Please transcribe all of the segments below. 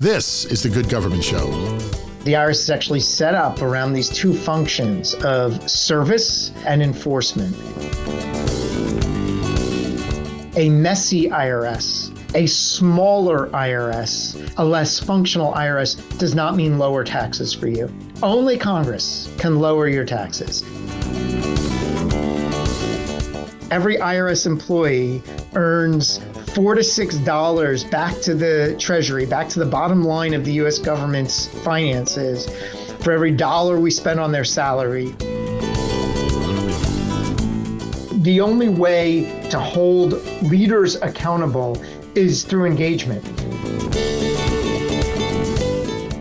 This is the Good Government Show. The IRS is actually set up around these two functions of service and enforcement. A messy IRS, a smaller IRS, a less functional IRS does not mean lower taxes for you. Only Congress can lower your taxes. Every IRS employee earns $4 to $6 back to the Treasury, back to the bottom line of the U.S. government's finances for every dollar we spend on their salary. The only way to hold leaders accountable is through engagement.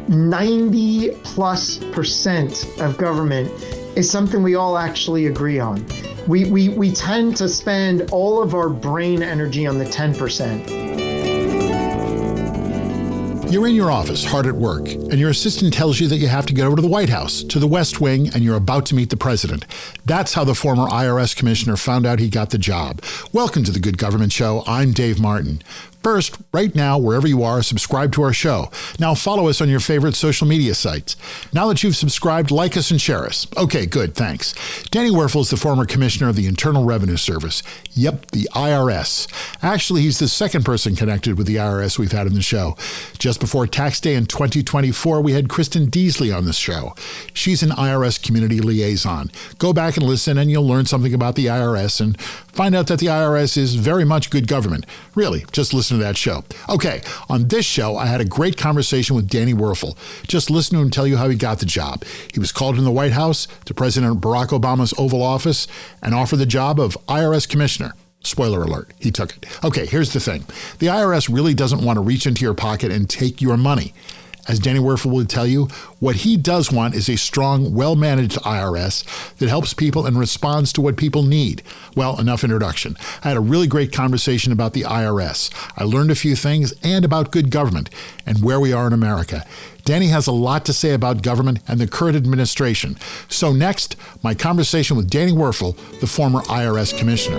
90+% of government is something we all actually agree on. We tend to spend all of our brain energy on the 10%. You're in your office, hard at work, and your assistant tells you that you have to get over to the White House, to the West Wing, and you're about to meet the president. That's how the former IRS commissioner found out he got the job. Welcome to the Good Government Show. I'm Dave Martin. First, right now, wherever you are, subscribe to our show. Now follow us on your favorite social media sites. Now that you've subscribed, like us and share us. Okay, good, thanks. Danny Werfel is the former commissioner of the Internal Revenue Service. Yep, the IRS. Actually, he's the second person connected with the IRS we've had in the show. Just before tax day in 2024, we had Kristen Deasley on this show. She's an IRS community liaison. Go back and listen and you'll learn something about the IRS and find out that the IRS is very much good government. Really, just listen to that show. Okay, on this show, I had a great conversation with Danny Werfel. Just listen to him tell you how he got the job. He was called in the White House to President Barack Obama's Oval Office and offered the job of IRS commissioner. Spoiler alert, he took it. Okay, here's the thing. The IRS really doesn't want to reach into your pocket and take your money. As Danny Werfel will tell you, what he does want is a strong, well-managed IRS that helps people and responds to what people need. Well, enough introduction. I had a really great conversation about the IRS. I learned a few things and about good government and where we are in America. Danny has a lot to say about government and the current administration. So next, my conversation with Danny Werfel, the former IRS commissioner.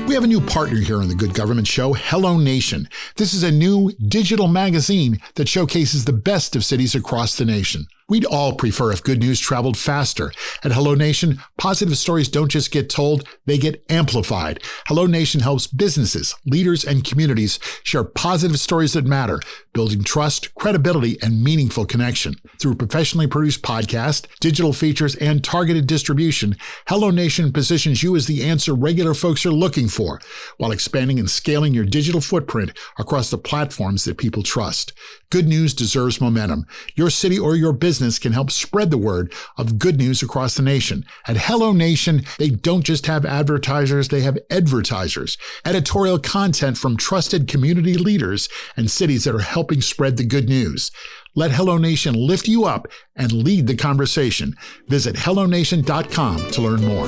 We have a new partner here on the Good Government Show, Hello Nation. This is a new digital magazine that showcases the best of cities across the nation. We'd all prefer if good news traveled faster. At Hello Nation, positive stories don't just get told, they get amplified. Hello Nation helps businesses, leaders, and communities share positive stories that matter, building trust, credibility, and meaningful connection. Through professionally produced podcasts, digital features, and targeted distribution, Hello Nation positions you as the answer regular folks are looking for, while expanding and scaling your digital footprint across the platforms that people trust. Good news deserves momentum. Your city or your business can help spread the word of good news across the nation. At Hello Nation, they don't just have advertisers, they have advertisers. Editorial content from trusted community leaders and cities that are helping spread the good news. Let Hello Nation lift you up and lead the conversation. Visit hellonation.com to learn more.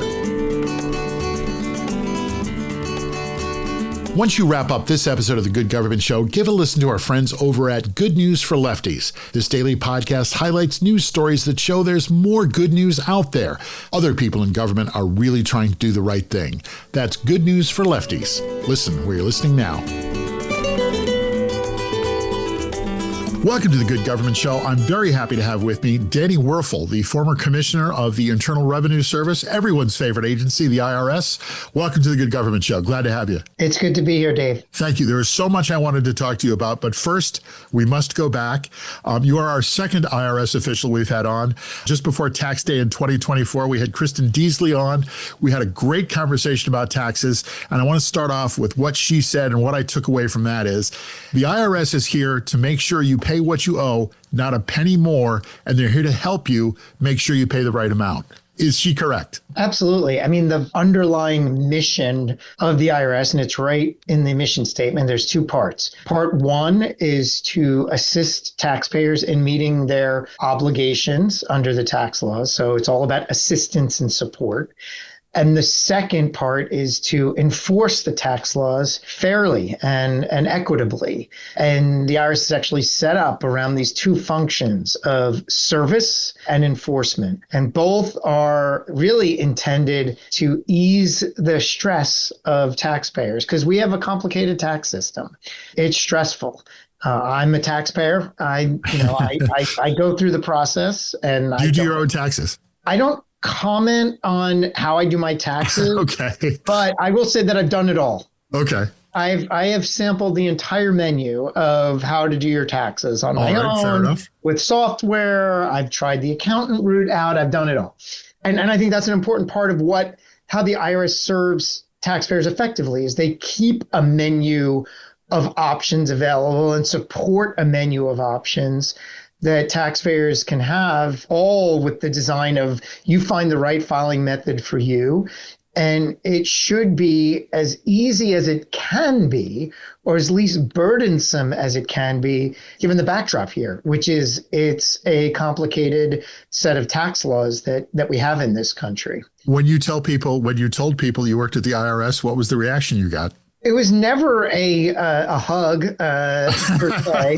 Once you wrap up this episode of the Good Government Show, give a listen to our friends over at Good News for Lefties. This daily podcast highlights news stories that show there's more good news out there. Other people in government are really trying to do the right thing. That's Good News for Lefties. Listen where you're listening now. Welcome to the Good Government Show. I'm very happy to have with me Danny Werfel, the former commissioner of the Internal Revenue Service, everyone's favorite agency, the IRS. Welcome to the Good Government Show. Glad to have you. It's good to be here, Dave. Thank you. There is so much I wanted to talk to you about, but first, we must go back. You are our second IRS official we've had on. Just before tax day in 2024, we had Kristen Deasley on. We had a great conversation about taxes, and I want to start off with what she said, and what I took away from that is the IRS is here to make sure you pay what you owe, not a penny more, and they're here to help you make sure you pay the right amount. Is she correct? Absolutely. I mean, the underlying mission of the IRS, and it's right in the mission statement, there's two parts. Part one is to assist taxpayers in meeting their obligations under the tax laws. So it's all about assistance and support. And the second part is to enforce the tax laws fairly and equitably. And the IRS is actually set up around these two functions of service and enforcement. And both are really intended to ease the stress of taxpayers because we have a complicated tax system. It's stressful. I'm a taxpayer. I go through the process and you do your own taxes. I don't comment on how I do my taxes. Okay. But I will say that I've done it all. Okay. I have sampled the entire menu of how to do your taxes on my own. Fair enough. With software. I've tried the accountant route out. I've done it all. And I think that's an important part of how the IRS serves taxpayers effectively is they keep a menu of options available and support a menu of options that taxpayers can have, all with the design of you find the right filing method for you. And it should be as easy as it can be, or as least burdensome as it can be, given the backdrop here, which is it's a complicated set of tax laws that we have in this country. When you told people you worked at the IRS, what was the reaction you got? It was never a hug, per se.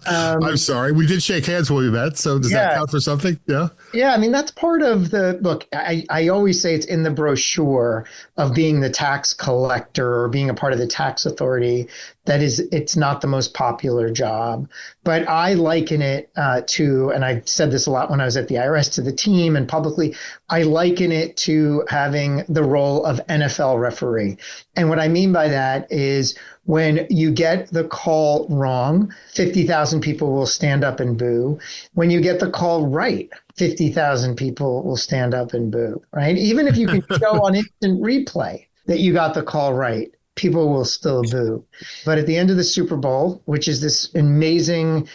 I'm sorry. We did shake hands when we met. So does that count for something? Yeah. Yeah. I mean, that's part of look, I always say it's in the brochure of being the tax collector or being a part of the tax authority. It's not the most popular job, but I liken it to, and I said this a lot when I was at the IRS to the team and publicly, I liken it to having the role of NFL referee. And what I mean by that is when you get the call wrong, 50,000 people will stand up and boo. When you get the call right, 50,000 people will stand up and boo, right? Even if you can show on instant replay that you got the call right, people will still boo. But at the end of the Super Bowl, which is this amazing,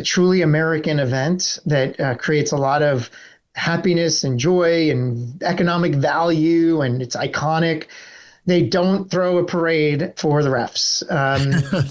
truly American event that creates a lot of happiness and joy and economic value, and it's iconic, they don't throw a parade for the refs.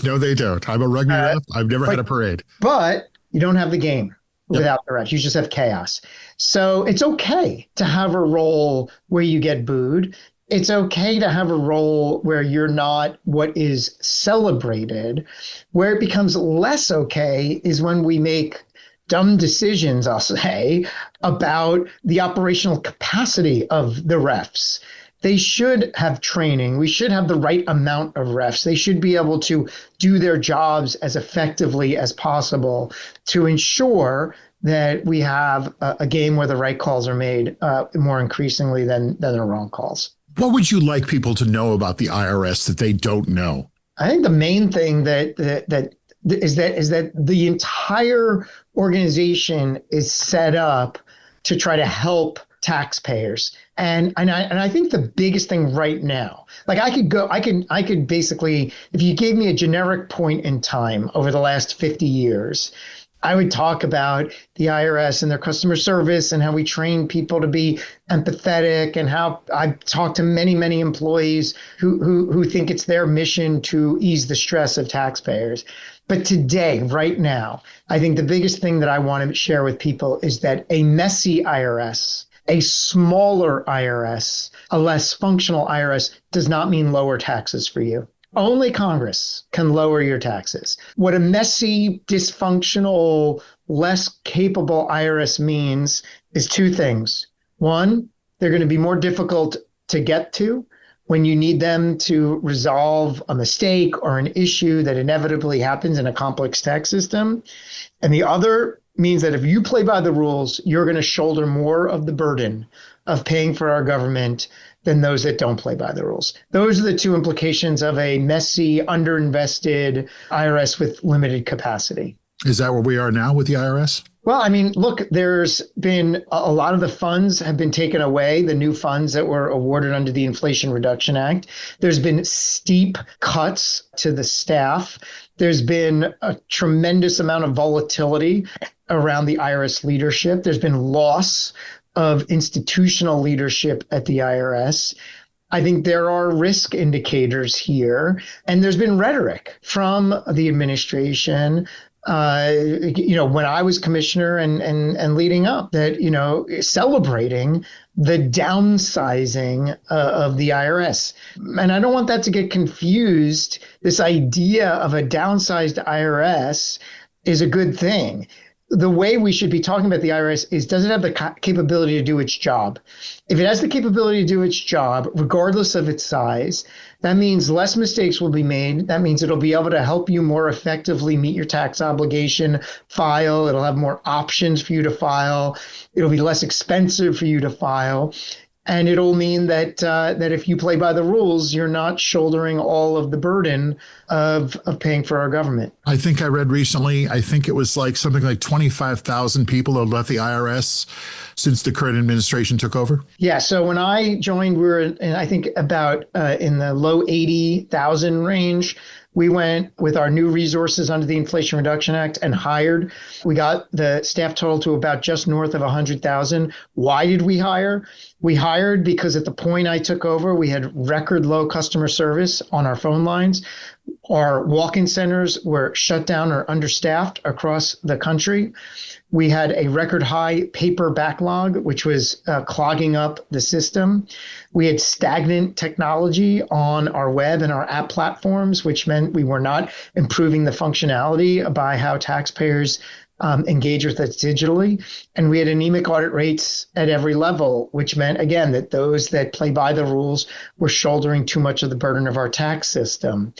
No, they don't. I'm a rugby ref. I've never had a parade. But you don't have the game without the refs. You just have chaos. So it's okay to have a role where you get booed. It's okay to have a role where you're not what is celebrated. Where it becomes less okay is when we make dumb decisions, I'll say, about the operational capacity of the refs. They should have training. We should have the right amount of refs. They should be able to do their jobs as effectively as possible to ensure that we have a game where the right calls are made more increasingly than the wrong calls. What would you like people to know about the IRS that they don't know? I think the main thing that is that the entire organization is set up to try to help taxpayers. And I think the biggest thing right now, like I could basically, if you gave me a generic point in time over the last 50 years, I would talk about the IRS and their customer service and how we train people to be empathetic, and how I've talked to many, many employees who think it's their mission to ease the stress of taxpayers. But today, right now, I think the biggest thing that I want to share with people is that a messy IRS, a smaller IRS, a less functional IRS does not mean lower taxes for you. Only Congress can lower your taxes. What a messy, dysfunctional, less capable IRS means is two things. One, they're going to be more difficult to get to when you need them to resolve a mistake or an issue that inevitably happens in a complex tax system. And the other means that if you play by the rules, you're going to shoulder more of the burden of paying for our government than those that don't play by the rules. Those are the two implications of a messy, underinvested IRS with limited capacity. Is that where we are now with the IRS? Well, I mean, look, there's been a lot of the funds have been taken away, the new funds that were awarded under the Inflation Reduction Act. There's been steep cuts to the staff. There's been a tremendous amount of volatility around the IRS leadership. There's been loss of institutional leadership at the IRS. I think there are risk indicators here, and there's been rhetoric from the administration when I was commissioner and leading up, that, celebrating the downsizing of the IRS. And I don't want that to get confused. This idea of a downsized IRS is a good thing. The way we should be talking about the IRS is, does it have the capability to do its job? If it has the capability to do its job, regardless of its size, that means less mistakes will be made. That means it'll be able to help you more effectively meet your tax obligation, file. It'll have more options for you to file. It'll be less expensive for you to file. And it'll mean that if you play by the rules, you're not shouldering all of the burden of paying for our government. I think I read recently, I think it was something like 25,000 people have left the IRS since the current administration took over. Yeah. So when I joined, we were, I think, about in the low 80,000 range. We went with our new resources under the Inflation Reduction Act and hired. We got the staff total to about just north of 100,000. Why did we hire? We hired because at the point I took over, we had record low customer service on our phone lines. Our walk-in centers were shut down or understaffed across the country. We had a record high paper backlog, which was clogging up the system. We had stagnant technology on our web and our app platforms, which meant we were not improving the functionality by how taxpayers engage with us digitally. And we had anemic audit rates at every level, which meant, again, that those that play by the rules were shouldering too much of the burden of our tax system.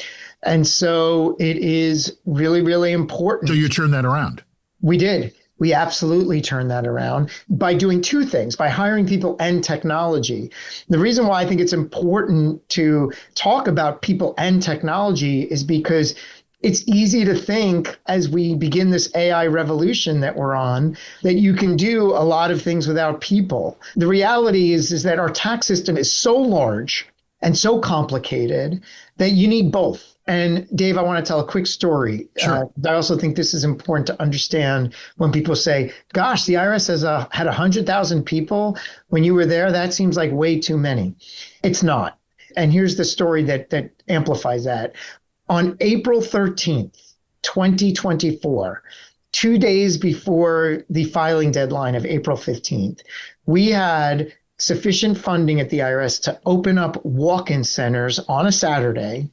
And so it is really, really important. So you turned that around. We did. We absolutely turned that around by doing two things, by hiring people and technology. The reason why I think it's important to talk about people and technology is because it's easy to think, as we begin this AI revolution that we're on, that you can do a lot of things without people. The reality is that our tax system is so large and so complicated that you need both. And Dave, I want to tell a quick story. Sure. I also think this is important to understand when people say, gosh, the IRS has had 100,000 people. When you were there, that seems like way too many. It's not. And here's the story that amplifies that. On April 13th, 2024, 2 days before the filing deadline of April 15th, we had sufficient funding at the IRS to open up walk-in centers on a Saturday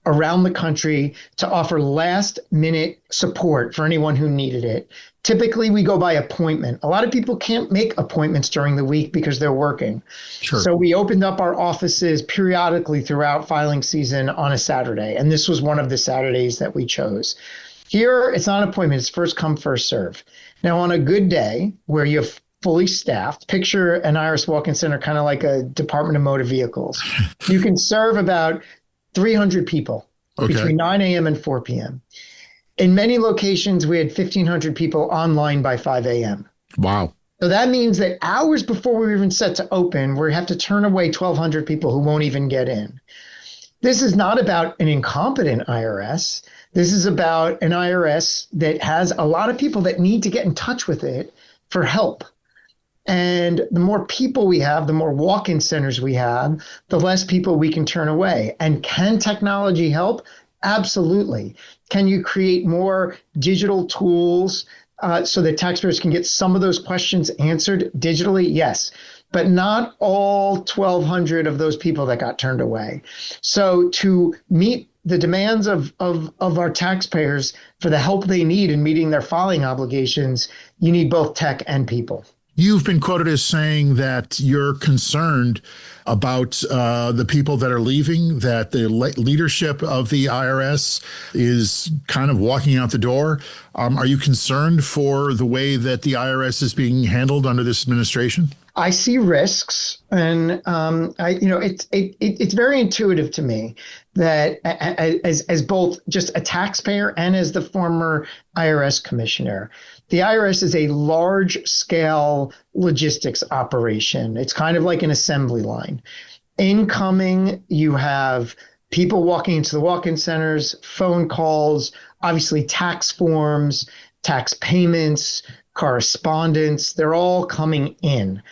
around the country to offer last-minute support for anyone who needed it. Typically, we go by appointment. A lot of people can't make appointments during the week because they're working. Sure. So we opened up our offices periodically throughout filing season on a Saturday, and this was one of the Saturdays that we chose. Here, it's not an appointment. It's first come, first serve. Now, on a good day where you have fully staffed, picture an IRS walk-in center kind of like a Department of Motor Vehicles. You can serve about 300 people between 9 a.m. and 4 p.m. In many locations, we had 1,500 people online by 5 a.m. Wow. So that means that hours before we were even set to open, we have to turn away 1,200 people who won't even get in. This is not about an incompetent IRS. This is about an IRS that has a lot of people that need to get in touch with it for help. And the more people we have, the more walk-in centers we have, the less people we can turn away. And can technology help? Absolutely. Can you create more digital tools so that taxpayers can get some of those questions answered digitally? Yes, but not all 1,200 of those people that got turned away. So to meet the demands of our taxpayers for the help they need in meeting their filing obligations, you need both tech and people. You've been quoted as saying that you're concerned about the people that are leaving, that the leadership of the IRS is kind of walking out the door. Are you concerned for the way that the IRS is being handled under this administration? I see risks, and it's very intuitive to me that as both just a taxpayer and as the former IRS commissioner, the IRS is a large-scale logistics operation. It's kind of like an assembly line. Incoming, you have people walking into the walk-in centers, phone calls, obviously tax forms, tax payments, correspondence. They're all coming in.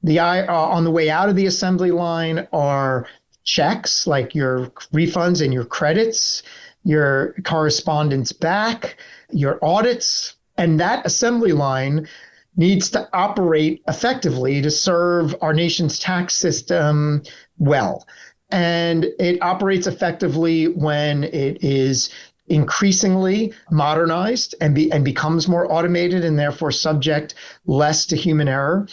On the way out of the assembly line are checks like your refunds and your credits. your correspondence back, your audits, and that assembly line needs to operate effectively to serve our nation's tax system well. And it operates effectively when it is increasingly modernized and becomes more automated and therefore subject less to human error.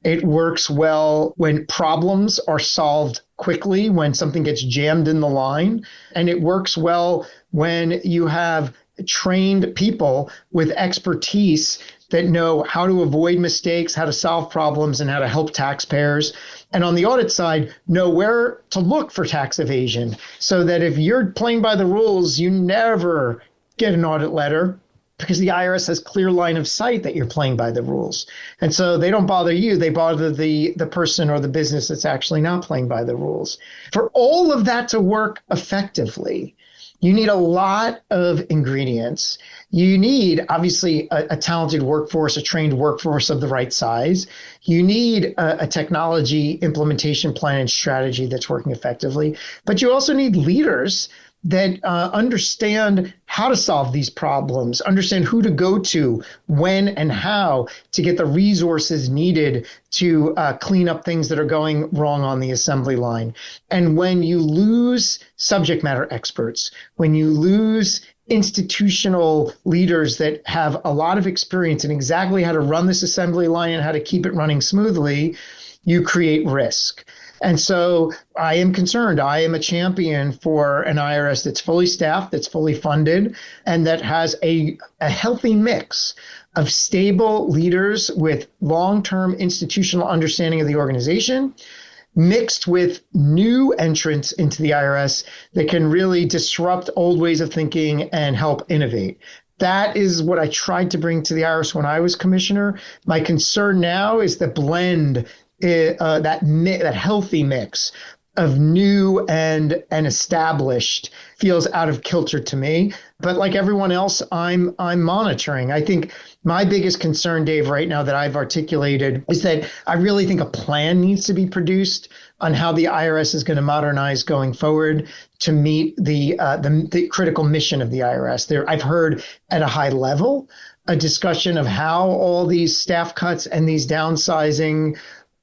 It works well when problems are solved quickly, when something gets jammed in the line. And it works well when you have trained people with expertise that know how to avoid mistakes, how to solve problems, and how to help taxpayers. And on the audit side, know where to look for tax evasion so that if you're playing by the rules, you never get an audit letter because the IRS has clear line of sight that you're playing by the rules. And so they don't bother you, they bother the person or the business that's actually not playing by the rules. For all of that to work effectively, you need a lot of ingredients. You need, obviously, a talented workforce, a trained workforce of the right size. You need a technology implementation plan and strategy that's working effectively. But you also need leaders that understand how to solve these problems, understand who to go to, when and how to get the resources needed to clean up things that are going wrong on the assembly line. And when you lose subject matter experts, when you lose institutional leaders that have a lot of experience in exactly how to run this assembly line and how to keep it running smoothly, you create risk. And so I am concerned. I am a champion for an IRS that's fully staffed, that's fully funded, and that has a healthy mix of stable leaders with long-term institutional understanding of the organization, mixed with new entrants into the IRS that can really disrupt old ways of thinking and help innovate. That is what I tried to bring to the IRS when I was commissioner. My concern now is the blend, that healthy mix of new and established feels out of kilter to me. But like everyone else, I'm monitoring. I think my biggest concern, Dave, right now that I've articulated is that I really think a plan needs to be produced on how the IRS is going to modernize going forward to meet the critical mission of the IRS. I've heard at a high level a discussion of how all these staff cuts and these downsizing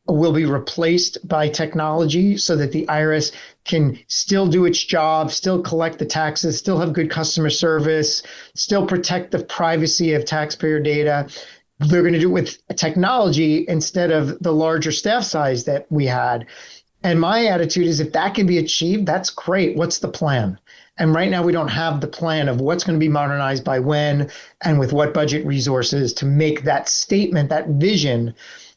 will be replaced by technology so that the IRS can still do its job, still collect the taxes, still have good customer service, still protect the privacy of taxpayer data. They're going to do it with technology instead of the larger staff size that we had. And my attitude is if that can be achieved, that's great. What's the plan? And right now we don't have the plan of what's going to be modernized by when and with what budget resources to make that statement, that vision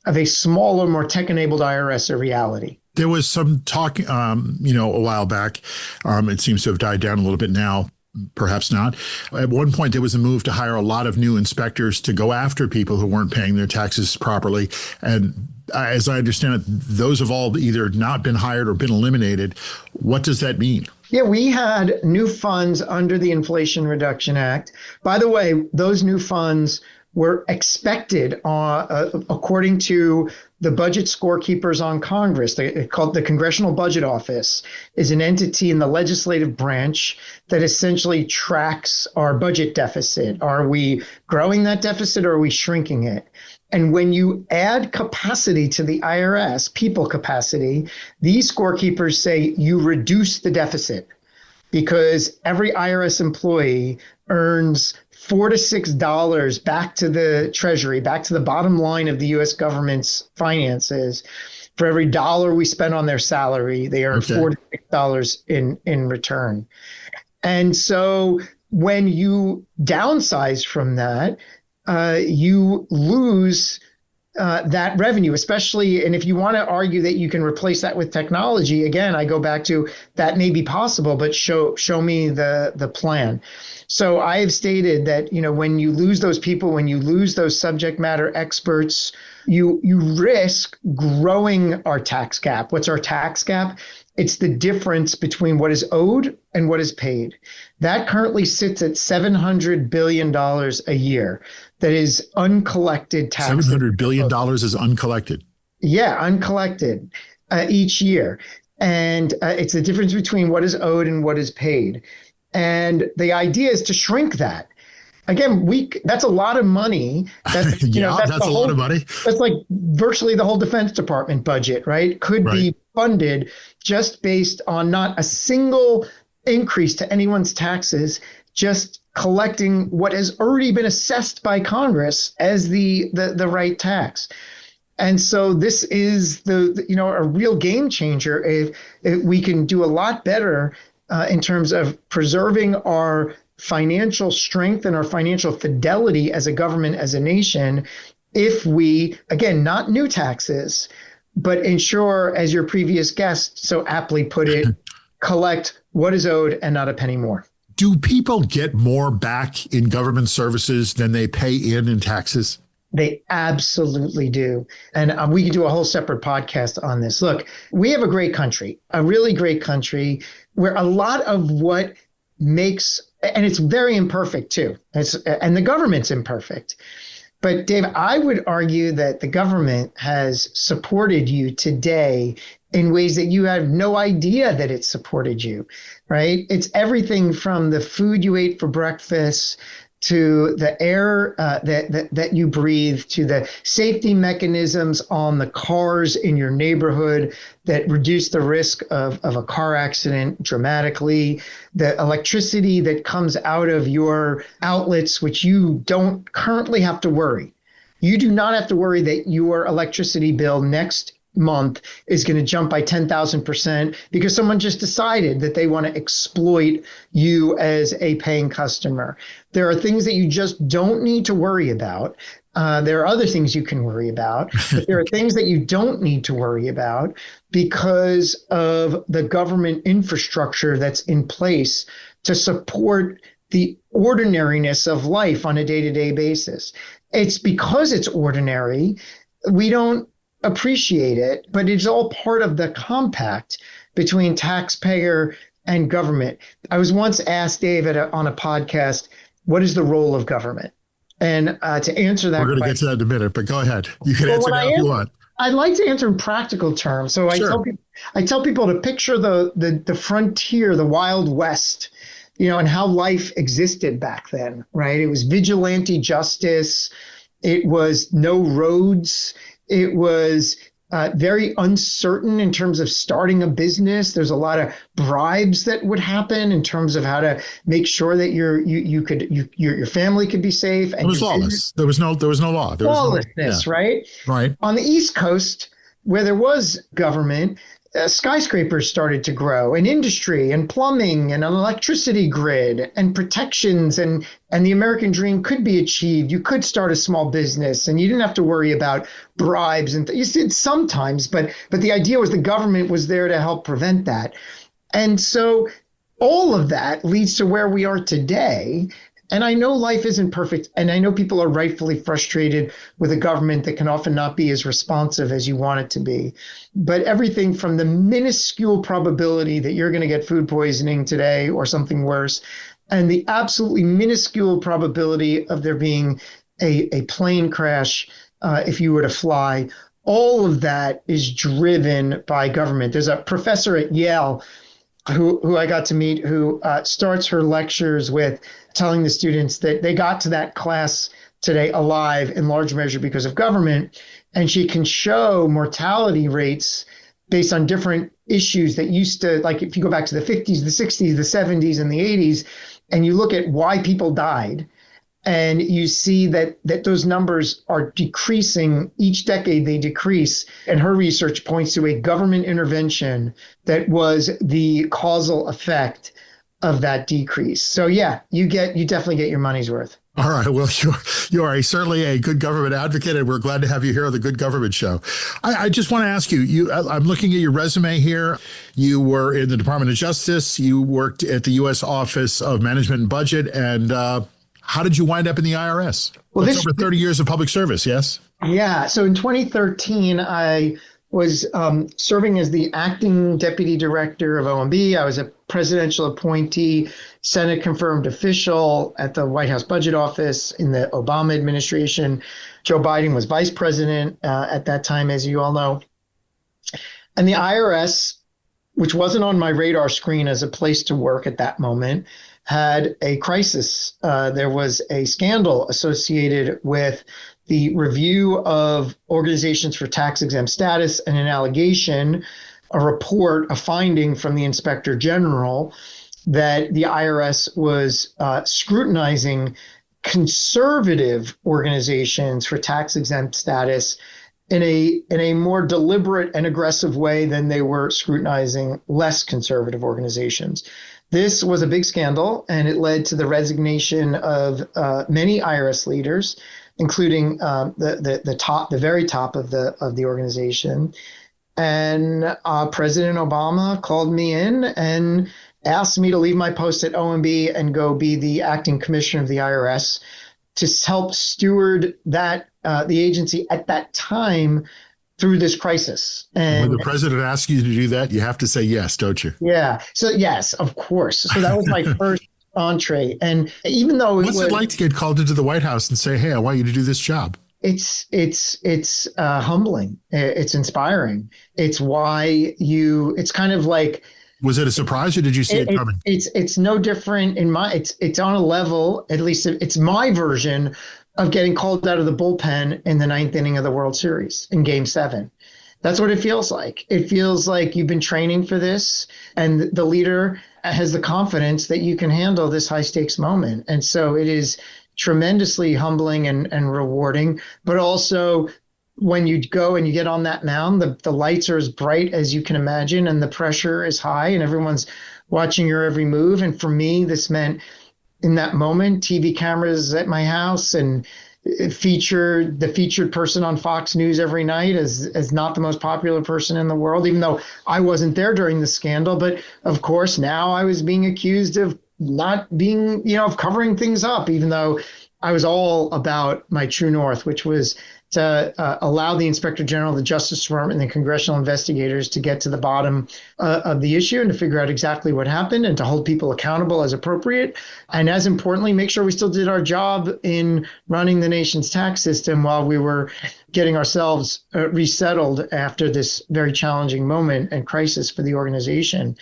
of a smaller, more tech-enabled IRS a reality. There was some talk, a while back. It seems to have died down a little bit now. Perhaps not. At one point, there was a move to hire a lot of new inspectors to go after people who weren't paying their taxes properly. And as I understand it, those have all either not been hired or been eliminated. What does that mean? Yeah, we had new funds under the Inflation Reduction Act. By the way, those new funds were expected according to the budget scorekeepers on Congress. Called the Congressional Budget Office is an entity in the legislative branch that essentially tracks our budget deficit. Are we growing that deficit or are we shrinking it? And when you add capacity to the IRS, people capacity, these scorekeepers say you reduce the deficit because every IRS employee earns $4 to $6 back to the Treasury, back to the bottom line of the U.S. government's finances. For every dollar we spend on their salary, they earn $4 to $6 in return. And so when you downsize from that, you lose that revenue, especially, and if you want to argue that you can replace that with technology, again, I go back to that may be possible, but show me the plan. So I have stated that, when you lose those people, when you lose those subject matter experts, you risk growing our tax gap. What's our tax gap? It's the difference between what is owed and what is paid. That currently sits at $700 billion a year. That is uncollected tax. $700 billion is uncollected. Yeah, uncollected each year. And it's the difference between what is owed and what is paid. And the idea is to shrink that. Again, that's a lot of money. That's, that's a lot of money. That's like virtually the whole Defense Department budget, right? Could be funded just based on not a single increase to anyone's taxes, just collecting what has already been assessed by Congress as the right tax. And so this is a real game changer if we can do a lot better in terms of preserving our financial strength and our financial fidelity as a government, as a nation, if we, again, not new taxes, but ensure, as your previous guest so aptly put it, collect what is owed and not a penny more. Do people get more back in government services than they pay in taxes? They absolutely do. And we can do a whole separate podcast on this. Look, we have a great country, a really great country, where a lot of what makes, and it's very imperfect too, and the government's imperfect. But Dave, I would argue that the government has supported you today in ways that you have no idea that it supported you, right? It's everything from the food you ate for breakfast to the air that you breathe, to the safety mechanisms on the cars in your neighborhood that reduce the risk of a car accident dramatically, the electricity that comes out of your outlets, which you don't currently have to worry. You do not have to worry that your electricity bill next month is going to jump by 10,000% because someone just decided that they want to exploit you as a paying customer. There are things that you just don't need to worry about. There are other things you can worry about, but there are things that you don't need to worry about because of the government infrastructure that's in place to support the ordinariness of life on a day-to-day basis. It's because it's ordinary, we don't appreciate it, but it's all part of the compact between taxpayer and government. I was once asked, Dave, on a podcast, what is the role of government? And to answer that, we're going to get to that in a minute, but go ahead. You can answer now if you want. I'd like to answer in practical terms. So sure. I tell people to picture the frontier, the Wild West, and how life existed back then, right? It was vigilante justice. It was no roads. It was very uncertain in terms of starting a business. There's a lot of bribes that would happen in terms of how to make sure that your family could be safe. And it was lawless. There was no law. There lawlessness, right? Right. On the East Coast, where there was government, skyscrapers started to grow, and industry and plumbing and an electricity grid and protections, and the American dream could be achieved. You could start a small business and you didn't have to worry about bribes. And you did sometimes, but the idea was the government was there to help prevent that. And so all of that leads to where we are today. And I know life isn't perfect, and I know people are rightfully frustrated with a government that can often not be as responsive as you want it to be. But everything from the minuscule probability that you're going to get food poisoning today or something worse, and the absolutely minuscule probability of there being a plane crash if you were to fly, all of that is driven by government. There's a professor at Yale who I got to meet who starts her lectures with telling the students that they got to that class today alive in large measure because of government. And she can show mortality rates based on different issues that used to, like if you go back to the 50s, the 60s, the 70s, and the 80s, and you look at why people died, and you see that those numbers are decreasing. Each decade they decrease. And her research points to a government intervention that was the causal effect of that decrease. So yeah, you definitely get your money's worth. All right. Well, you are certainly a good government advocate, and we're glad to have you here on the Good Government Show. I just want to ask you, I'm looking at your resume here. You were in the Department of Justice. You worked at the U.S. Office of Management and Budget. And how did you wind up in the IRS? Well, that's over 30 years of public service, yes? Yeah. So in 2013, I was serving as the acting deputy director of OMB. I was a presidential appointee, Senate confirmed official at the White House Budget Office in the Obama administration. Joe Biden was vice president at that time, as you all know. And the IRS, which wasn't on my radar screen as a place to work at that moment, had a crisis. There was a scandal associated with the review of organizations for tax-exempt status and an allegation, a report, a finding from the Inspector General that the IRS was scrutinizing conservative organizations for tax-exempt status in a more deliberate and aggressive way than they were scrutinizing less conservative organizations. This was a big scandal, and it led to the resignation of many IRS leaders, including the very top of the organization. And President Obama called me in and asked me to leave my post at OMB and go be the acting commissioner of the IRS to help steward that the agency at that time through this crisis. And when the president asks you to do that, you have to say yes, don't you? Yeah. So yes, of course. So that was my first entree. And even though what's it like to get called into the White House and say, hey, I want you to do this job? It's humbling. It's inspiring. It's why it's kind of like, was it a surprise or did you see it coming? It's no different it's on a level, at least it's my version of getting called out of the bullpen in the ninth inning of the World Series in Game 7. That's what it feels like. It feels like you've been training for this and the leader has the confidence that you can handle this high stakes moment. And so it is tremendously humbling and rewarding, but also when you go and you get on that mound, the lights are as bright as you can imagine and the pressure is high and everyone's watching your every move. And for me, this meant in that moment, TV cameras at my house and the featured person on Fox News every night as not the most popular person in the world, even though I wasn't there during the scandal. But of course, now I was being accused of not being, of covering things up, even though I was all about my true north, which was to allow the Inspector General, the Justice Department, and the congressional investigators to get to the bottom of the issue and to figure out exactly what happened and to hold people accountable as appropriate. And as importantly, make sure we still did our job in running the nation's tax system while we were getting ourselves resettled after this very challenging moment and crisis for the organization.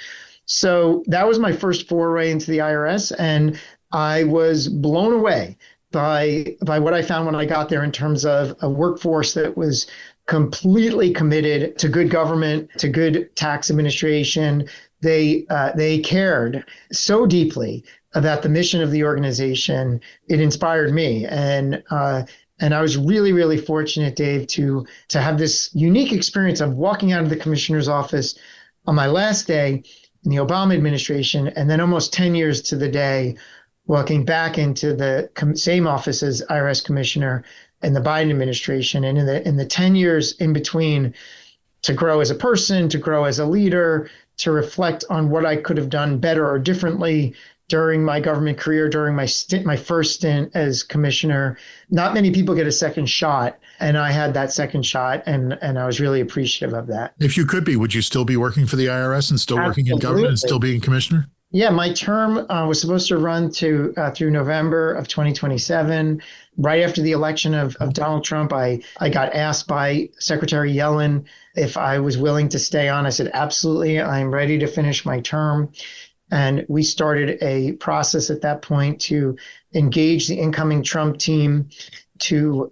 So that was my first foray into the IRS, and I was blown away by what I found when I got there in terms of a workforce that was completely committed to good government, to good tax administration. They cared so deeply about the mission of the organization. It inspired me. And I was really, really fortunate, Dave, to have this unique experience of walking out of the commissioner's office on my last day in the Obama administration, and then almost 10 years to the day walking back into the same office as IRS commissioner in the Biden administration. And in the 10 years in between, to grow as a person, to grow as a leader, to reflect on what I could have done better or differently during my government career, during my first stint as commissioner. Not many people get a second shot, and I had that second shot, and I was really appreciative of that. If you could be, would you still be working for the IRS and still working in government and still being commissioner? Yeah, my term was supposed to run through November of 2027. Right after the election of Donald Trump, I got asked by Secretary Yellen if I was willing to stay on. I said, absolutely, I'm ready to finish my term. And we started a process at that point to engage the incoming Trump team to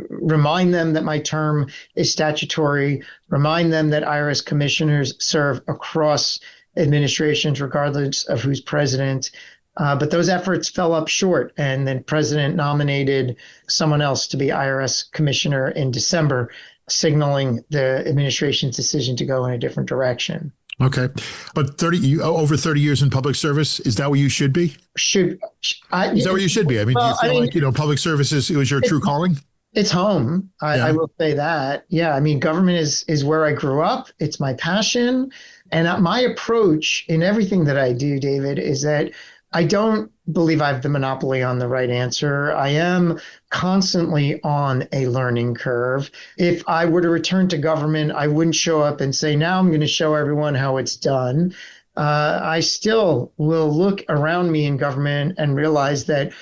remind them that my term is statutory, remind them that IRS commissioners serve across administrations, regardless of who's president. But those efforts fell up short. And then president nominated someone else to be IRS commissioner in December, signaling the administration's decision to go in a different direction. Okay. But over 30 years in public service, is that where you should be? Is that where you should be? I mean, do you feel like, public service was your true calling? It's home. I will say that. Yeah. I mean, government is where I grew up. It's my passion. And my approach in everything that I do, David, is that I don't believe I have the monopoly on the right answer. I am constantly on a learning curve. If I were to return to government, I wouldn't show up and say, now I'm going to show everyone how it's done. I still will look around me in government and realize that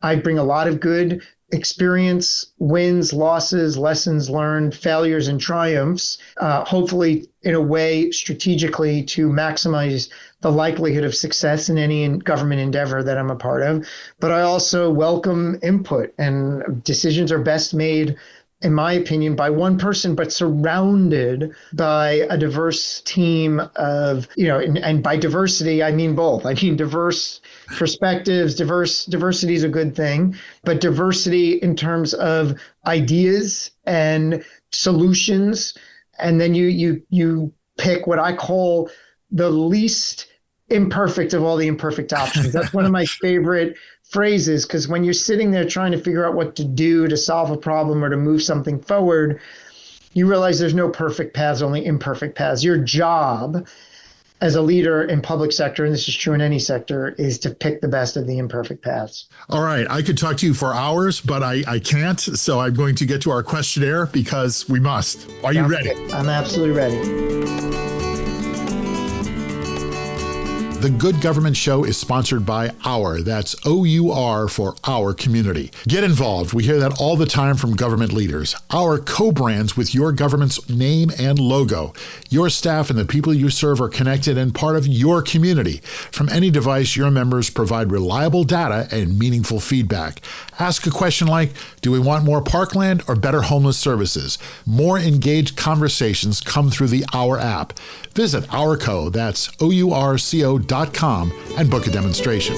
I bring a lot of good experience wins, losses, lessons learned, failures, and triumphs, hopefully in a way strategically to maximize the likelihood of success in any government endeavor that I'm a part of. But I also welcome input, and decisions are best made, in my opinion, by one person, but surrounded by a diverse team of, and by diversity, I mean both. I mean diverse perspectives. Diversity is a good thing, but diversity in terms of ideas and solutions. And then you pick what I call the least imperfect of all the imperfect options. That's one of my favorite phrases, because when you're sitting there trying to figure out what to do to solve a problem or to move something forward, you realize there's no perfect paths, only imperfect paths. Your job as a leader in public sector, and this is true in any sector, is to pick the best of the imperfect paths. All right. I could talk to you for hours, but I can't. So I'm going to get to our questionnaire because we must. Are you ready? I'm absolutely ready. The Good Government Show is sponsored by Our. That's OUR for Our Community. Get involved. We hear that all the time from government leaders. Our co-brands with your government's name and logo. Your staff and the people you serve are connected and part of your community. From any device, your members provide reliable data and meaningful feedback. Ask a question like, do we want more parkland or better homeless services? More engaged conversations come through the Our app. Visit Ourco, that's OURCO.com, and book a demonstration.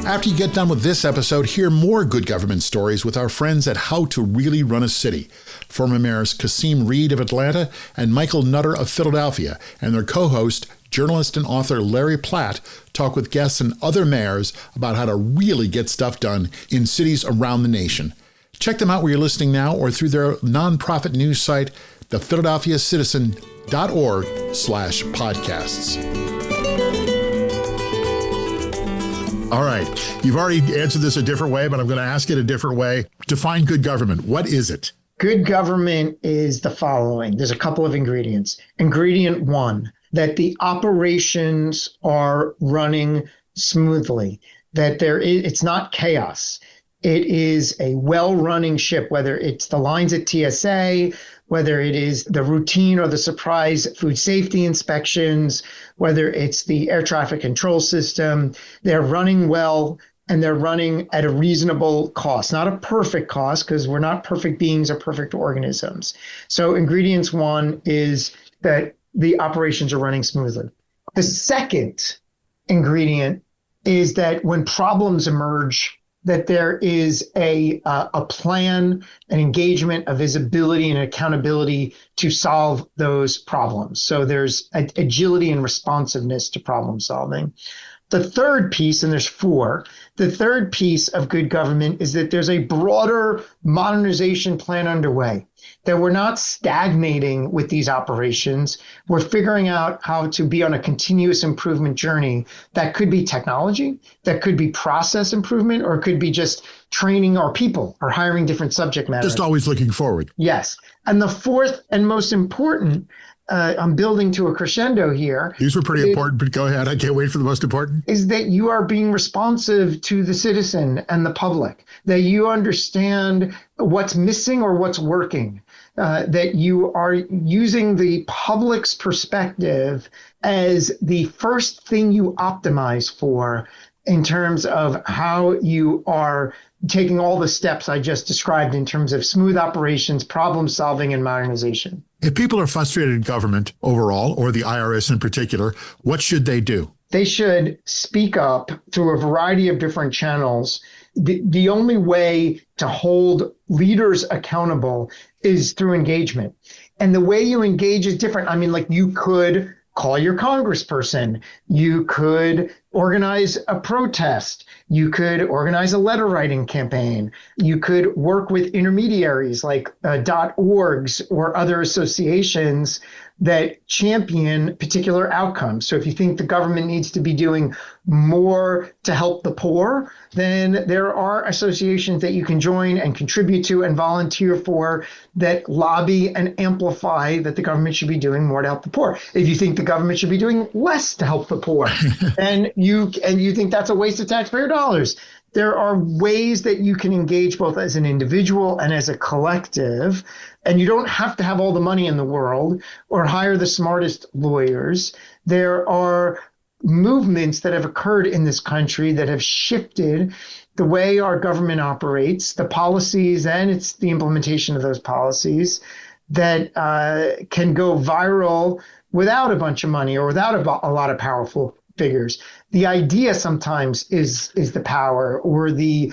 After you get done with this episode, hear more good government stories with our friends at How to Really Run a City. Former mayors Kasim Reed of Atlanta and Michael Nutter of Philadelphia, and their co-host, journalist and author Larry Platt, talk with guests and other mayors about how to really get stuff done in cities around the nation. Check them out where you're listening now or through their nonprofit news site, thephiladelphiacitizen.org/podcasts. All right. You've already answered this a different way, but I'm going to ask it a different way. Define good government. What is it? Good government is the following. There's a couple of ingredients. Ingredient one, that the operations are running smoothly, that it's not chaos. It is a well-running ship, whether it's the lines at TSA, whether it is the routine or the surprise food safety inspections, whether it's the air traffic control system. They're running well, and they're running at a reasonable cost, not a perfect cost, because we're not perfect beings or perfect organisms. So ingredients one is that the operations are running smoothly. The second ingredient is that when problems emerge, that there is a plan, an engagement, a visibility, and accountability to solve those problems. So there's agility and responsiveness to problem solving. The third piece, and there's four, the third piece of good government is that there's a broader modernization plan underway, that we're not stagnating with these operations. We're figuring out how to be on a continuous improvement journey. That could be technology, that could be process improvement, or it could be just training our people or hiring different subject matter. Just always looking forward. Yes. And the fourth and most important, I'm building to a crescendo here. These were pretty important, but go ahead. I can't wait for the most important. Is that you are being responsive to the citizen and the public, that you understand what's missing or what's working, that you are using the public's perspective as the first thing you optimize for in terms of how you are taking all the steps I just described in terms of smooth operations, problem solving, and modernization. If people are frustrated in government overall, or the IRS in particular, what should they do? They should speak up through a variety of different channels. The only way to hold leaders accountable is through engagement. And the way you engage is different. I mean, like, you could call your congressperson. You could organize a protest. You could organize a letter writing campaign. You could work with intermediaries like .orgs or other associations that champion particular outcomes. So if you think the government needs to be doing more to help the poor, then there are associations that you can join and contribute to and volunteer for that lobby and amplify that the government should be doing more to help the poor. If you think the government should be doing less to help the poor, then you think that's a waste of taxpayer dollars. There are ways that you can engage both as an individual and as a collective, and you don't have to have all the money in the world or hire the smartest lawyers. There are movements that have occurred in this country that have shifted the way our government operates, the policies, and it's the implementation of those policies that can go viral without a bunch of money or without a lot of powerful figures. The idea sometimes is the power or the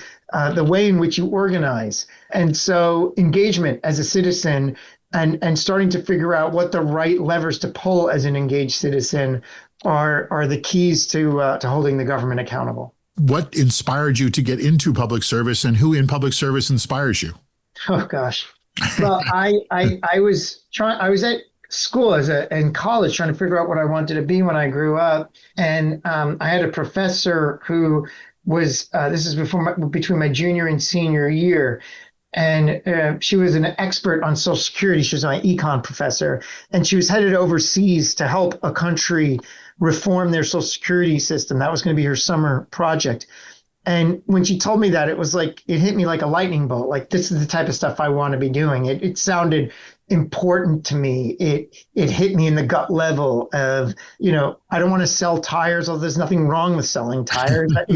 way in which you organize. And so engagement as a citizen and starting to figure out what the right levers to pull as an engaged citizen are the keys to holding the government accountable. What inspired you to get into public service, and who in public service inspires you? Oh gosh. Well, I was at school in college trying to figure out what I wanted to be when I grew up, and I had a professor who was this is between my junior and senior year, and she was an expert on Social Security. She was my econ professor, and she was headed overseas to help a country reform their Social Security system. That was going to be her summer project. And when she told me that, it was like, it hit me like a lightning bolt. Like, this is the type of stuff I want to be doing. It sounded important to me. It hit me in the gut level of, I don't want to sell tires, although there's nothing wrong with selling tires. But,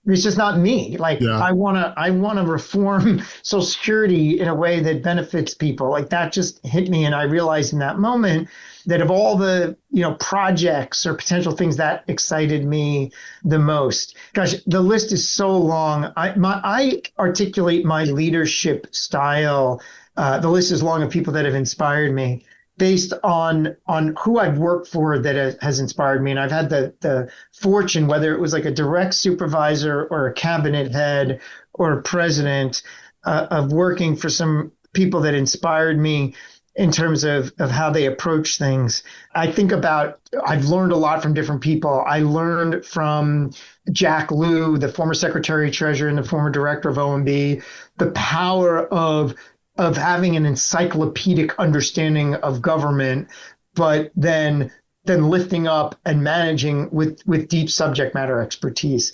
it's just not me. Like, yeah. I want to reform Social Security in a way that benefits people. Like, that just hit me. And I realized in that moment that of all the, projects or potential things that excited me the most, gosh, the list is so long. I articulate my leadership style. The list is long of people that have inspired me based on who I've worked for that has inspired me. And I've had the fortune, whether it was like a direct supervisor or a cabinet head or a president, of working for some people that inspired me in terms of how they approach things. I think about, I've learned a lot from different people. I learned from Jack Lew, the former Secretary Treasurer and the former Director of OMB, the power of having an encyclopedic understanding of government, but then lifting up and managing with deep subject matter expertise.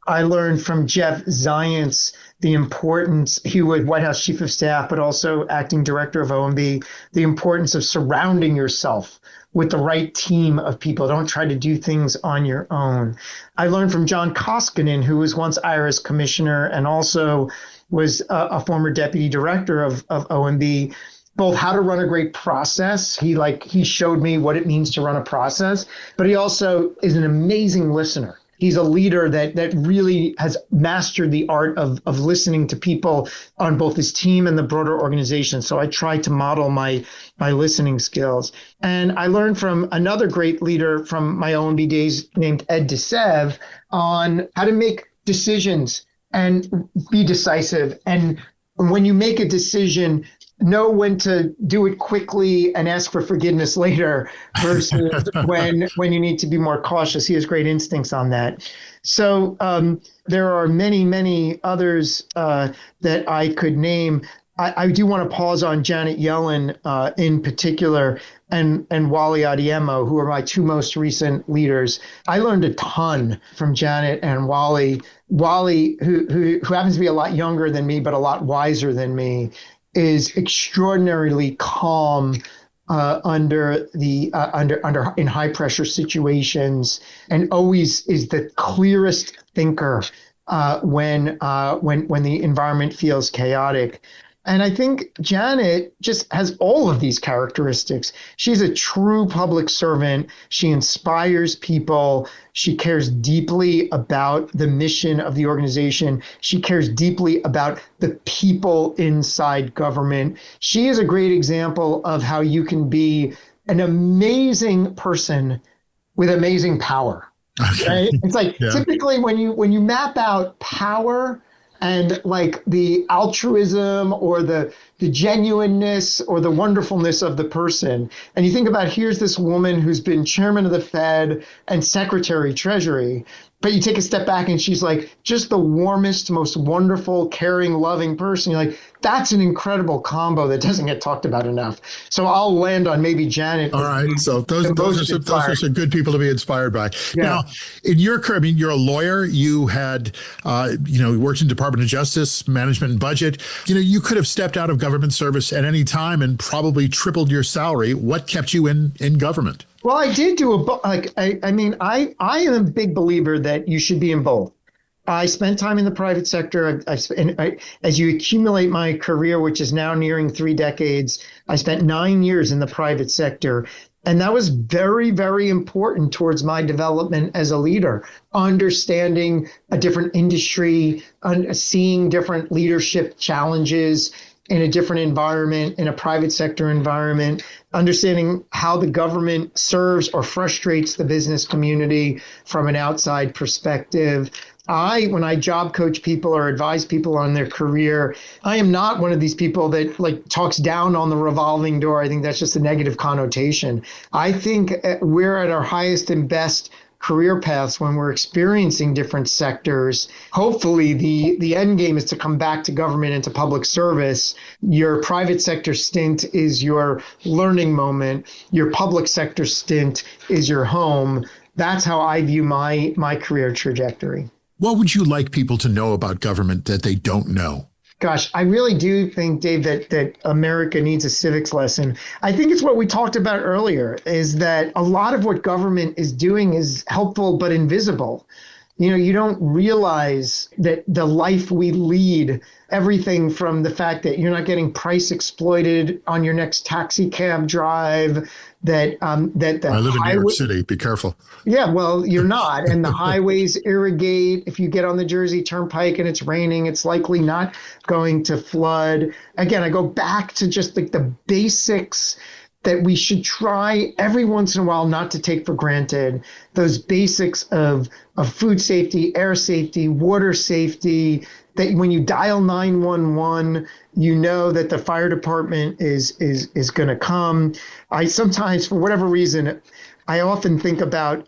I learned from Jeff Zients the importance, he was White House Chief of Staff, but also acting director of OMB, the importance of surrounding yourself with the right team of people. Don't try to do things on your own. I learned from John Koskinen, who was once IRS commissioner and also was a former deputy director of OMB, both how to run a great process. He showed me what it means to run a process, but he also is an amazing listener. He's a leader that really has mastered the art of listening to people on both his team and the broader organization. So I try to model my listening skills. And I learned from another great leader from my OMB days named Ed DeSev on how to make decisions and be decisive. And when you make a decision, know when to do it quickly and ask for forgiveness later versus when you need to be more cautious. He has great instincts on that. So there are many, many others that I could name. I do want to pause on Janet Yellen in particular and Wally Adeyemo, who are my two most recent leaders. I learned a ton from Janet and Wally. Wally, who happens to be a lot younger than me, but a lot wiser than me, is extraordinarily calm in high pressure situations, and always is the clearest thinker when the environment feels chaotic. And I think Janet just has all of these characteristics. She's a true public servant. She inspires people. She cares deeply about the mission of the organization. She cares deeply about the people inside government. She is a great example of how you can be an amazing person with amazing power. Okay. Right? It's like typically when you map out power and like the altruism or the genuineness or the wonderfulness of the person. And you think about, here's this woman who's been chairman of the Fed and secretary Treasury. But you take a step back and she's like just the warmest, most wonderful, caring, loving person. You're like, that's an incredible combo that doesn't get talked about enough. So I'll land on maybe Janet. All right. So those are some good people to be inspired by. Yeah. Now, in your career, I mean, you're a lawyer. You had, you worked in Department of Justice, management and budget. You could have stepped out of government service at any time and probably tripled your salary. What kept you in government? Well, I did do I am a big believer that you should be in both. I spent time in the private sector. As you accumulate my career, which is now nearing 3 decades, I spent 9 years in the private sector. And that was very, very important towards my development as a leader, understanding a different industry, seeing different leadership challenges in a different environment, in a private sector environment, understanding how the government serves or frustrates the business community from an outside perspective. When I job coach people or advise people on their career, I am not one of these people that talks down on the revolving door. I think that's just a negative connotation. I think we're at our highest and best career paths when we're experiencing different sectors. Hopefully the end game is to come back to government and to public service. Your private sector stint is your learning moment. Your public sector stint is your home. That's how I view my career trajectory. What would you like people to know about government that they don't know? Gosh, I really do think, Dave, that America needs a civics lesson. I think it's what we talked about earlier, is that a lot of what government is doing is helpful but invisible. You don't realize that the life we lead, everything from the fact that you're not getting price exploited on your next taxi cab drive, that I live in New York City. Be careful. Yeah, well, you're not. And the highways irrigate. If you get on the Jersey Turnpike and it's raining, it's likely not going to flood. Again, I go back to just the basics that we should try every once in a while not to take for granted. Those basics of food safety, air safety, water safety, that when you dial 911, you know that the fire department is going to come. I sometimes, for whatever reason, I often think about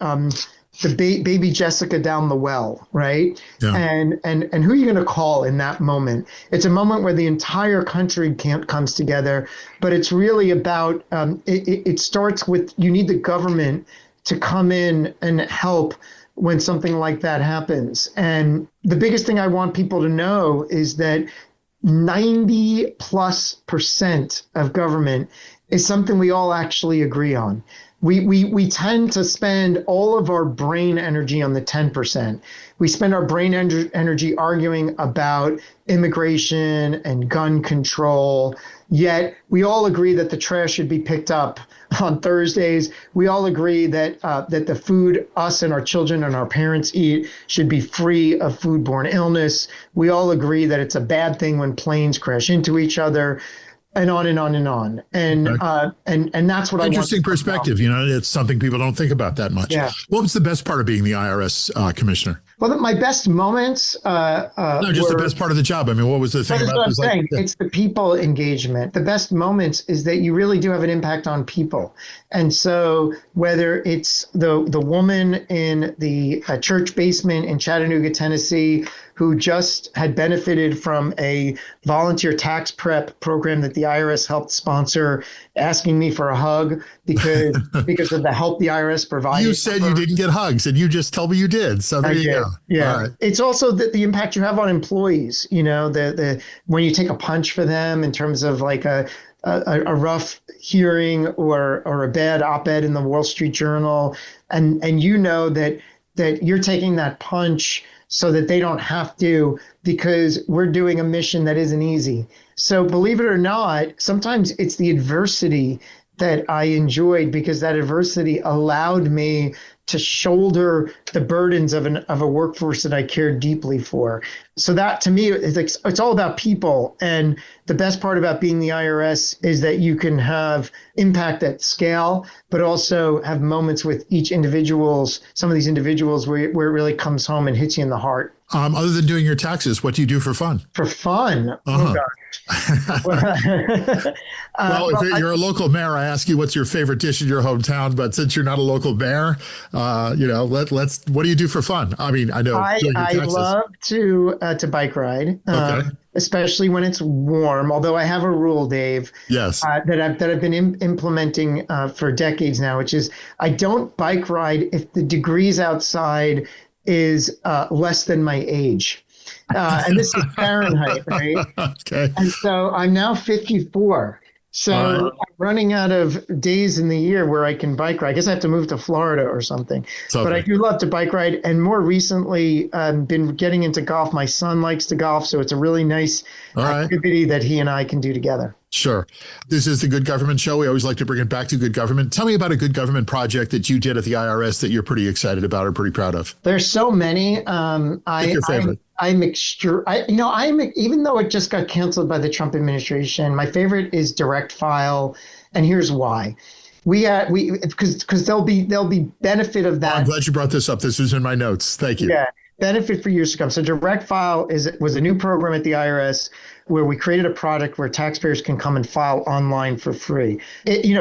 the baby Jessica down the well, right? Yeah. And who are you going to call in that moment? It's a moment where the entire country comes together, but it's really about, it starts with, you need the government to come in and help when something like that happens. And the biggest thing I want people to know is that 90+% of government is something we all actually agree on. We tend to spend all of our brain energy on the 10%. We spend our brain energy arguing about immigration and gun control, yet we all agree that the trash should be picked up on Thursdays. We all agree that that the food us and our children and our parents eat should be free of foodborne illness. We all agree that it's a bad thing when planes crash into each other. And on and on and on. And okay. And that's what I want. Interesting perspective. It's something people don't think about that much. Yeah. What was the best part of being the IRS commissioner? Well, my best moments no, just the best part of the job. I mean, what was the thing about it? Saying. It's the people engagement. The best moments is that you really do have an impact on people. And so whether it's the woman in the church basement in Chattanooga, Tennessee, who just had benefited from a volunteer tax prep program that the IRS helped sponsor, asking me for a hug because of the help the IRS provided. You said you didn't get hugs, and you just told me you did. So there you go. Yeah, right. It's also the impact you have on employees. The when you take a punch for them in terms of like a rough hearing or a bad op-ed in the Wall Street Journal, and that you're taking that punch so that they don't have to, because we're doing a mission that isn't easy. So believe it or not, sometimes it's the adversity that I enjoyed, because that adversity allowed me to shoulder the burdens of a workforce that I cared deeply for. So that to me, it's all about people. And the best part about being the IRS is that you can have impact at scale, but also have moments with some of these individuals where it really comes home and hits you in the heart. Other than doing your taxes, what do you do for fun? For fun? Uh-huh. Well, if you're a local mayor, I ask you what's your favorite dish in your hometown. But since you're not a local mayor, let's. What do you do for fun? I mean, I know I love to bike ride, especially when it's warm. Although I have a rule, Dave, yes, that I've been implementing for decades now, which is I don't bike ride if the degrees outside is less than my age. And this is Fahrenheit, right? Okay. And so I'm now 54. So I'm running out of days in the year where I can bike ride. I guess I have to move to Florida or something. But I do love to bike ride. And more recently, I've been getting into golf. My son likes to golf. So it's a really nice activity that he and I can do together. Sure. This is the Good Government Show. We always like to bring it back to good government. Tell me about a good government project that you did at the IRS that you're pretty excited about or pretty proud of. There's so many. Your favorite? Even though it just got canceled by the Trump administration, my favorite is Direct File, and here's why. Because there'll be benefit of that. I'm glad you brought this up. This was in my notes. Thank you. Yeah, benefit for years to come. So Direct File was a new program at the IRS where we created a product where taxpayers can come and file online for free.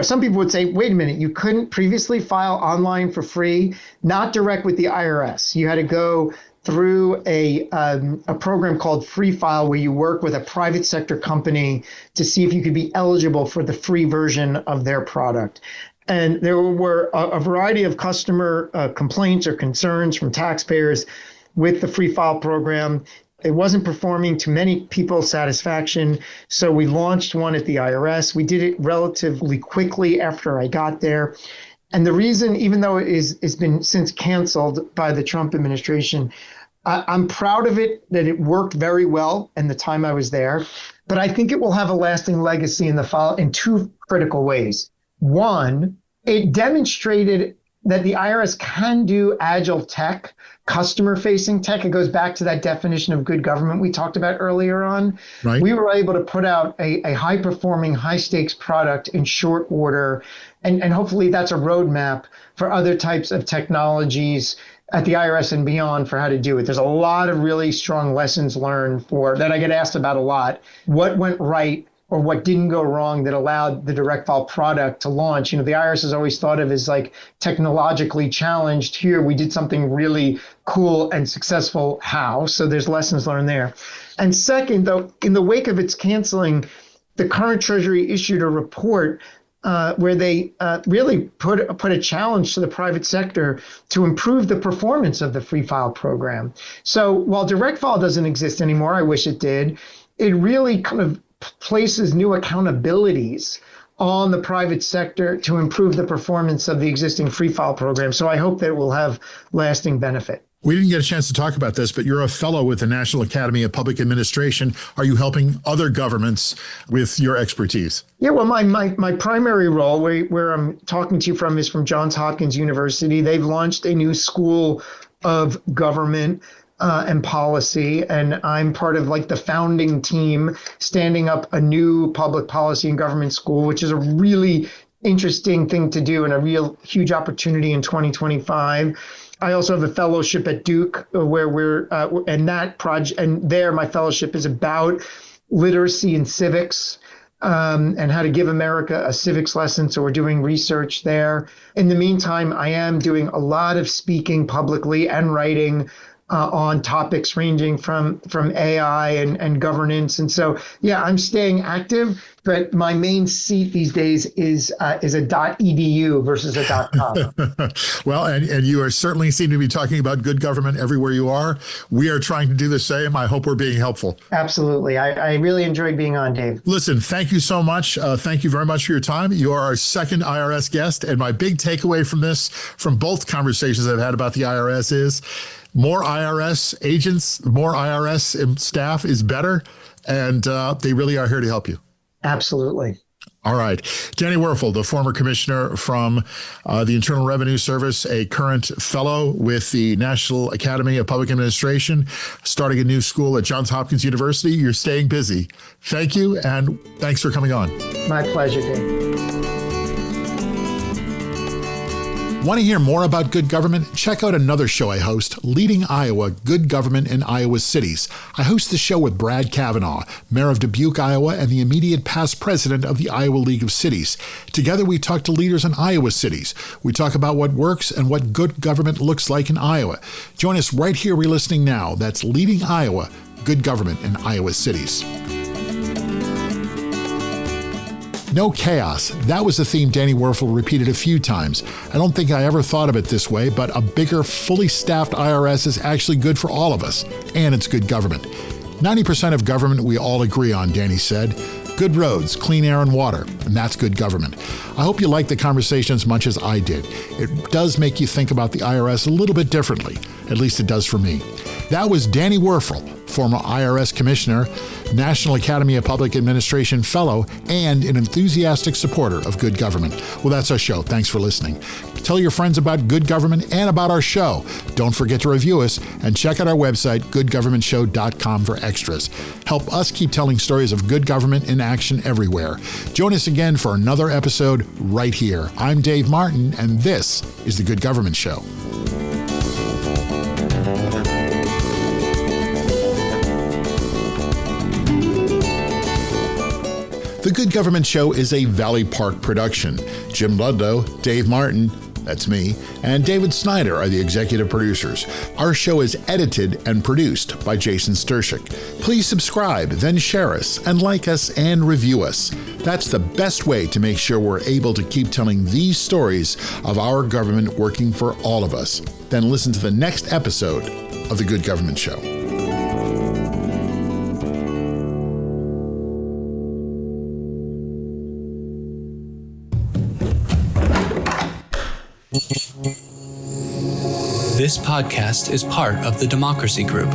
Some people would say, wait a minute, you couldn't previously file online for free, not direct with the IRS. You had to go through a program called Free File, where you work with a private sector company to see if you could be eligible for the free version of their product. And there were a variety of customer complaints or concerns from taxpayers with the Free File program. It wasn't performing to many people's satisfaction, so we launched one at the IRS. We did it relatively quickly after I got there. And the reason, even though it's been since canceled by the Trump administration, I'm proud of it that it worked very well in the time I was there. But I think it will have a lasting legacy in two critical ways. One, it demonstrated that the IRS can do agile tech, customer-facing tech. It goes back to that definition of good government we talked about earlier on. Right. We were able to put out a high-performing, high-stakes product in short order, and hopefully that's a roadmap for other types of technologies at the IRS and beyond for how to do it. There's a lot of really strong lessons learned that I get asked about a lot. What went right or what didn't go wrong that allowed the Direct File product to launch? The IRS is always thought of as like technologically challenged. Here, we did something really cool and successful. How? So there's lessons learned there. And second, though, in the wake of its canceling, the current Treasury issued a report where they really put a challenge to the private sector to improve the performance of the Free File program. So while Direct File doesn't exist anymore, I wish it did, it really kind of places new accountabilities on the private sector to improve the performance of the existing Free File program. So I hope that it will have lasting benefit. We didn't get a chance to talk about this, but you're a fellow with the National Academy of Public Administration. Are you helping other governments with your expertise? Yeah, well, my primary role, where I'm talking to you from, is from Johns Hopkins University. They've launched a new school of government and policy, and I'm part of the founding team standing up a new public policy and government school, which is a really interesting thing to do and a real huge opportunity in 2025. I also have a fellowship at Duke where we're and that project, and there my fellowship is about literacy and civics and how to give America a civics lesson. So we're doing research there. In the meantime, I am doing a lot of speaking publicly and writing on topics ranging from AI and governance. And so, yeah, I'm staying active, but my main seat these days is a .edu versus a .com. Well, and you are certainly seem to be talking about good government everywhere you are. We are trying to do the same. I hope we're being helpful. Absolutely. I really enjoyed being on, Dave. Listen, thank you so much. Thank you very much for your time. You are our second IRS guest. And my big takeaway from this, from both conversations I've had about the IRS is, more IRS agents, more IRS staff is better, and they really are here to help you. Absolutely. All right. Danny Werfel, the former commissioner from the Internal Revenue Service, a current fellow with the National Academy of Public Administration, starting a new school at Johns Hopkins University. You're staying busy. Thank you, and thanks for coming on. My pleasure, Dave. Want to hear more about good government? Check out another show I host, Leading Iowa, Good Government in Iowa Cities. I host the show with Brad Kavanaugh, Mayor of Dubuque, Iowa, and the immediate past president of the Iowa League of Cities. Together, we talk to leaders in Iowa cities. We talk about what works and what good government looks like in Iowa. Join us right here where you're listening now. That's Leading Iowa, Good Government in Iowa Cities. No chaos. That was a theme Danny Werfel repeated a few times. I don't think I ever thought of it this way, but a bigger, fully staffed IRS is actually good for all of us, and it's good government. 90% of government we all agree on, Danny said. Good roads, clean air and water, and that's good government. I hope you liked the conversation as much as I did. It does make you think about the IRS a little bit differently. At least it does for me. That was Danny Werfel, former IRS Commissioner, National Academy of Public Administration Fellow, and an enthusiastic supporter of good government. Well, that's our show. Thanks for listening. Tell your friends about good government and about our show. Don't forget to review us and check out our website, goodgovernmentshow.com, for extras. Help us keep telling stories of good government in action everywhere. Join us again for another episode right here. I'm Dave Martin, and this is The Good Government Show. The Good Government Show is a Valley Park production. Jim Ludlow, Dave Martin, that's me, and David Snyder are the executive producers. Our show is edited and produced by Jason Stershic. Please subscribe, then share us, and like us and review us. That's the best way to make sure we're able to keep telling these stories of our government working for all of us. Then listen to the next episode of The Good Government Show. This podcast is part of the Democracy Group.